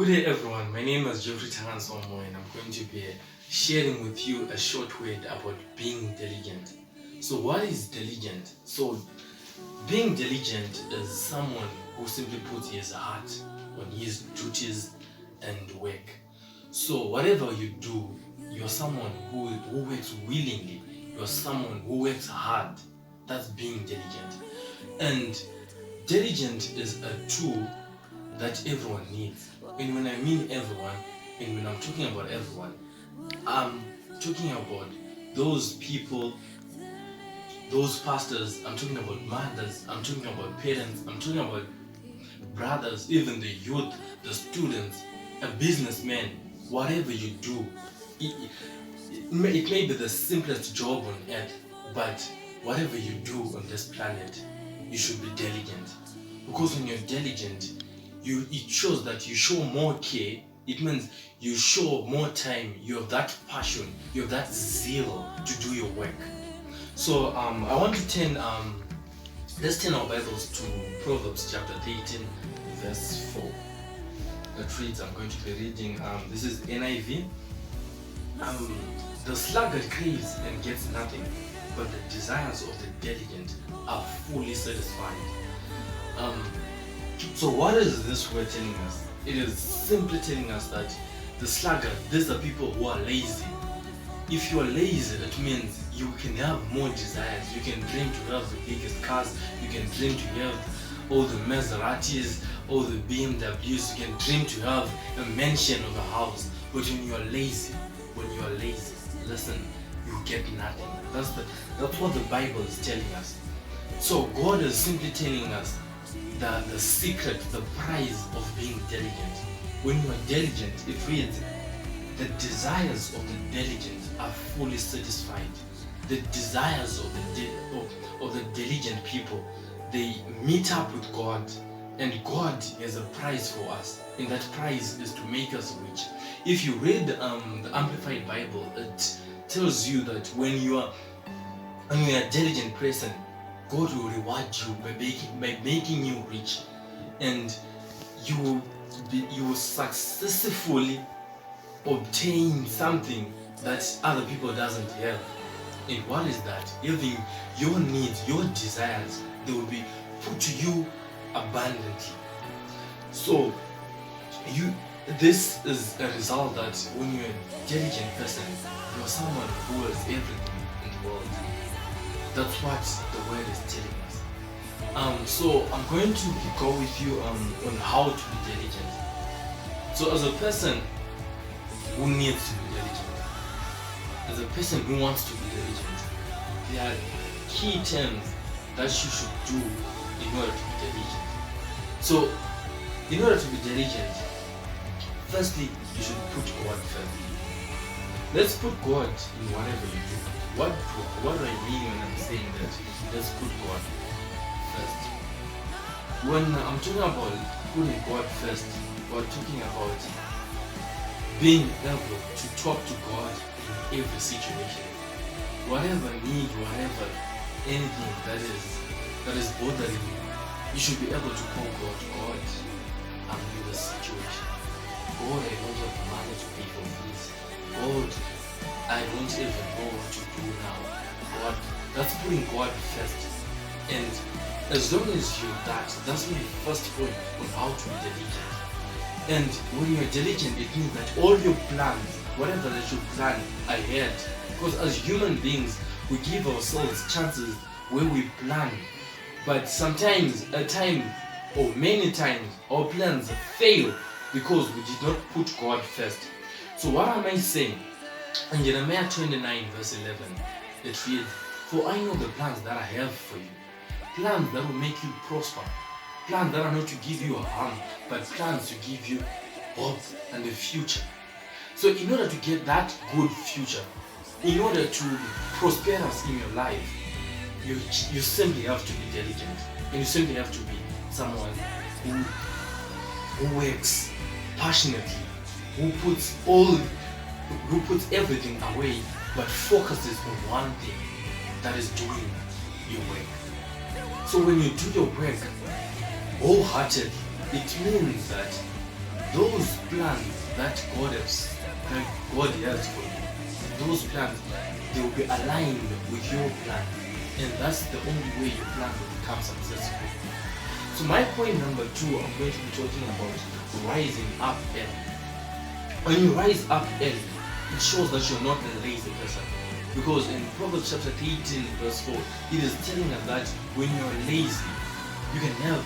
Good day everyone, my name is Geoffrey Tangansomo and I'm going to be sharing with you a short word about being diligent. So what is diligent? So being diligent is someone who simply puts his heart on his duties and work. So whatever you do, you're someone who works willingly, you're someone who works hard. That's being diligent. And diligent is a tool that everyone needs. And when I mean everyone, and when I'm talking about everyone, I'm talking about those people, those pastors, I'm talking about mothers, I'm talking about parents, I'm talking about brothers, even the youth, the students, a businessman, whatever you do. It may be the simplest job on earth, but whatever you do on this planet, you should be diligent. Because when you're diligent, it shows that you show more care. It means you show more time. You have that passion. You have that zeal to do your work. So I want to let's turn our Bibles to Proverbs chapter 13, verse 4. That reads, I'm going to be reading. This is NIV. The sluggard craves and gets nothing, but the desires of the diligent are fully satisfied. So what is this word telling us? It is simply telling us that the sluggard, these are people who are lazy. If you are lazy, that means you can have more desires. You can dream to have the biggest cars. You can dream to have all the Maseratis, all the BMWs. You can dream to have a mansion or a house. But when you are lazy, listen, you get nothing. That's what the Bible is telling us. So God is simply telling us the secret, the prize of being diligent. When you are diligent, it reads, the desires of the diligent are fully satisfied. The desires of the diligent people, they meet up with God, and God has a prize for us, and that prize is to make us rich. If you read the Amplified Bible, it tells you that when you are a diligent person, God will reward you by making you rich, and you will successfully obtain something that other people doesn't have. And what is that? Having your needs, your desires, they will be put to you abundantly. So this is a result that when you're a diligent person, you're someone who has everything in the world. That's what the word is telling us. So I'm going to go with you on how to be diligent. So as a person who needs to be diligent, as a person who wants to be diligent, there are key terms that you should do in order to be diligent. So in order to be diligent, firstly, you should put God first. Let's put God in whatever you do. What do I mean when I'm saying that? Let's put God first. When I'm talking about putting God first, we're talking about being able to talk to God in every situation. Whatever need, whatever anything that is bothering you should be able to call God. God, I'm in this situation. God, I don't have money to pay for this. God, I don't even know what to do now. God, that's putting God first. And as long as you do that, that's my first point on how to be diligent. And when you're diligent, it means that all your plans, whatever that you plan ahead, because as human beings, we give ourselves chances where we plan. But sometimes, at times, or many times, our plans fail because we did not put God first. So what am I saying? In Jeremiah 29 verse 11, it reads, for I know the plans that I have for you, plans that will make you prosper, plans that are not to give you harm, but plans to give you hope and a future. So in order to get that good future, in order to prosperous in your life, you simply have to be diligent, and you simply have to be someone who works passionately, who puts everything away but focuses on one thing, that is doing your work. So when you do your work wholeheartedly, it means that those plans that God has for you, those plans, they will be aligned with your plan, and that's the only way your plan will become successful. So my point number 2, I'm going to be talking about rising up early. When you rise up early, it shows that you're not a lazy person. Because in Proverbs chapter 18 verse 4, it is telling us that when you're lazy, you can have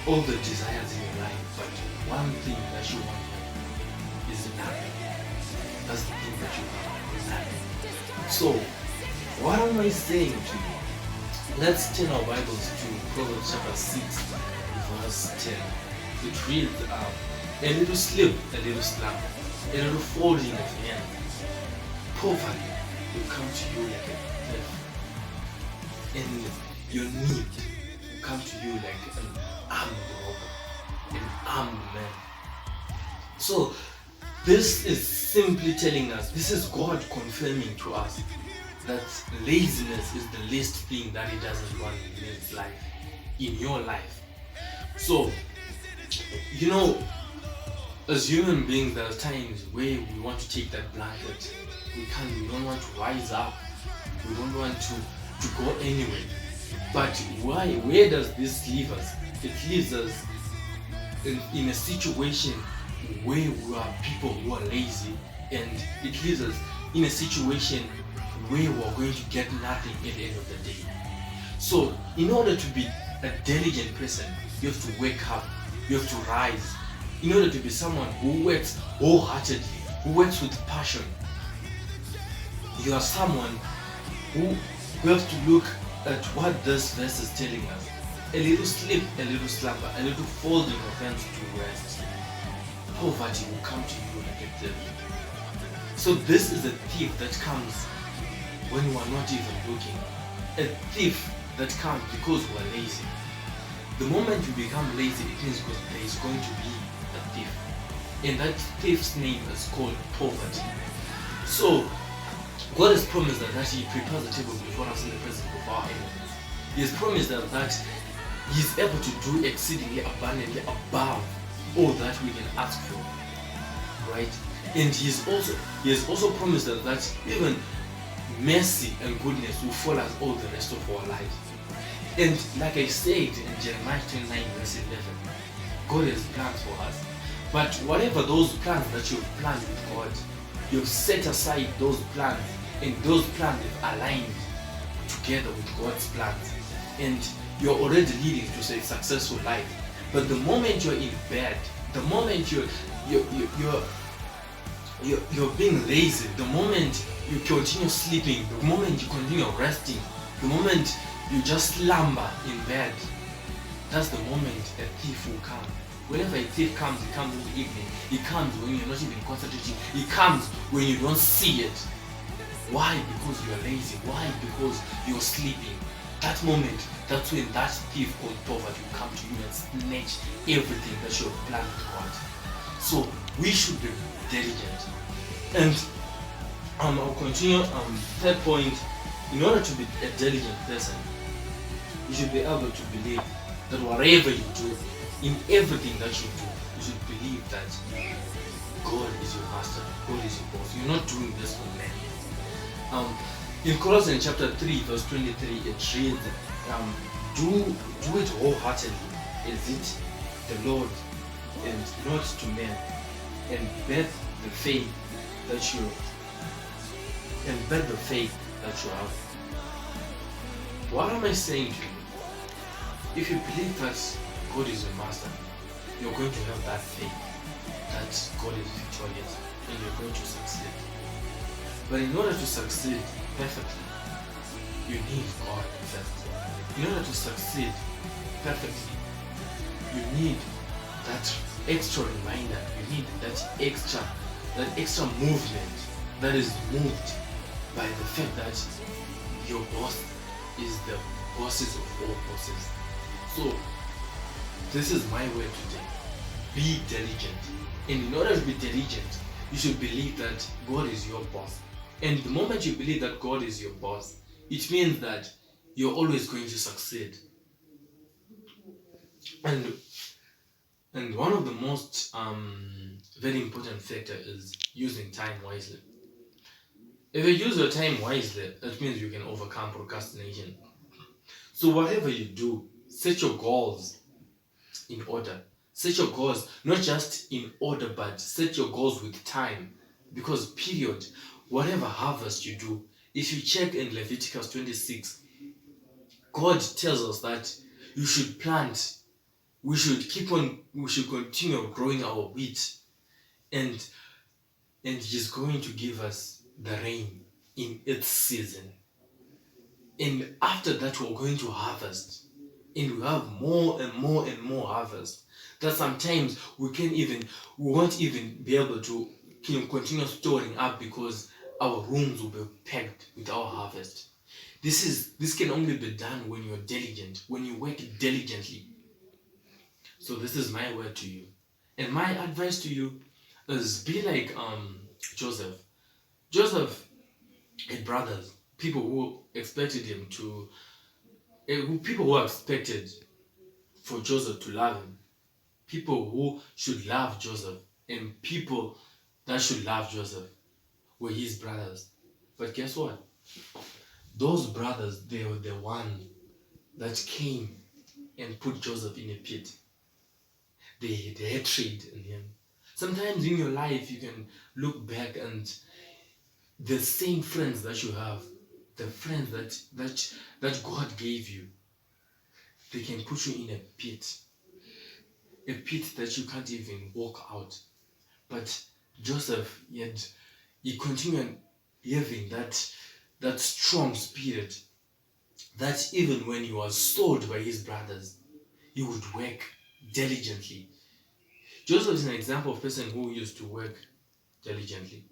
all the desires in your life, but one thing that you want is nothing. That's the thing that you want is nothing. So, what am I saying to you? Let's turn our Bibles to Proverbs chapter 6 verse 10. It reads, a little slip, a little slump, a little folding of hand, poverty will come to you like a thief, and your need will come to you like an armed robber, an armed man. So this is simply telling us, this is God confirming to us that laziness is the least thing that He doesn't want in His life, in your life. So, as human beings, there are times where we want to take that blanket. We don't want to rise up. We don't want to go anywhere. But why? Where does this leave us? It leaves us in a situation where we are people who are lazy, and it leaves us in a situation where we are going to get nothing at the end of the day. So, in order to be a diligent person, you have to wake up, you have to rise. In order to be someone who works wholeheartedly, who works with passion, you are someone who have to look at what this verse is telling us. A little sleep, a little slumber, a little folding of hands to rest. Poverty will come to you like a thief. So this is a thief that comes when we are not even looking. A thief that comes because we are lazy. The moment you become lazy, it means there is going to be a thief. And that thief's name is called poverty. So God has promised that He prepares a table before us in the presence of our enemies. He has promised that He is able to do exceedingly abundantly above all that we can ask for. Right? And He has also promised that even mercy and goodness will follow us all the rest of our lives. And like I said in Jeremiah 29 verse 11, God has plans for us. But whatever those plans that you've planned with God, you've set aside those plans, and those plans have aligned together with God's plans, and you're already leading to a successful life. But the moment you're in bed, the moment you're being lazy, the moment you continue sleeping, the moment you continue resting, the moment you just slumber in bed, that's the moment a thief will come. Whenever a thief comes, he comes in the evening. He comes when you're not even concentrating. He comes when you don't see it. Why? Because you're lazy. Why? Because you're sleeping. That moment, that's when that thief called poverty will come to you and snatch everything that you have planned with God. So we should be diligent. And I'll continue. Third point, in order to be a diligent person, you should be able to believe that whatever you do, in everything that you do, you should believe that God is your master, God is your boss. You're not doing this for men. In Colossians chapter 3 verse 23, it reads, do it wholeheartedly as it the Lord and not to men, and bet the faith that you have. What am I saying to you? If you believe that God is your master, you're going to have that faith that God is victorious and you're going to succeed. But in order to succeed perfectly, you need God first. In order to succeed perfectly, you need that extra reminder, you need that extra movement that is moved by the fact that your boss is the bosses of all bosses. So this is my word today. Be diligent. And in order to be diligent, you should believe that God is your boss. And the moment you believe that God is your boss, it means that you're always going to succeed. And And one of the most very important factor is using time wisely. If you use your time wisely, that means you can overcome procrastination. So whatever you do, set your goals in order. Set your goals not just in order, but set your goals with time. Because period, whatever harvest you do, if you check in Leviticus 26, God tells us that you should plant, we should continue growing our wheat, and He's going to give us the rain in its season. And after that, we're going to harvest. And we have more and more and more harvest. That sometimes we won't even be able to continue storing up because our rooms will be packed with our harvest. This can only be done when you're diligent, when you work diligently. So this is my word to you. And my advice to you is be like Joseph. Joseph had brothers, people who expected him to people who expected for Joseph to love him, people who should love Joseph, and people that should love Joseph were his brothers. But guess what? Those brothers, they were the one that came and put Joseph in a pit. They had hatred in him. Sometimes in your life, you can look back and the same friends that you have, the friends that God gave you, they can put you in a pit that you can't even walk out. But Joseph, yet he continued having that strong spirit that even when he was sold by his brothers, he would work diligently. Joseph is an example of a person who used to work diligently.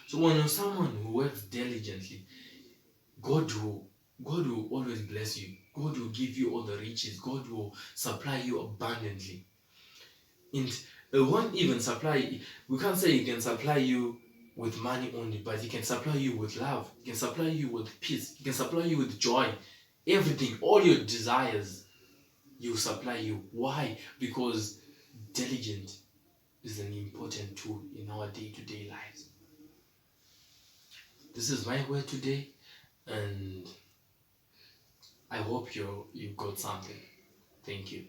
So when you're someone who works diligently, God will God will always bless you. God will give you all the riches. God will supply you abundantly. And it won't even supply, we can't say He can supply you with money only, but He can supply you with love. He can supply you with peace. He can supply you with joy. Everything, all your desires, He will supply you. Why? Because diligent is an important tool in our day-to-day lives. This is my word today, and I hope you got something. Thank you.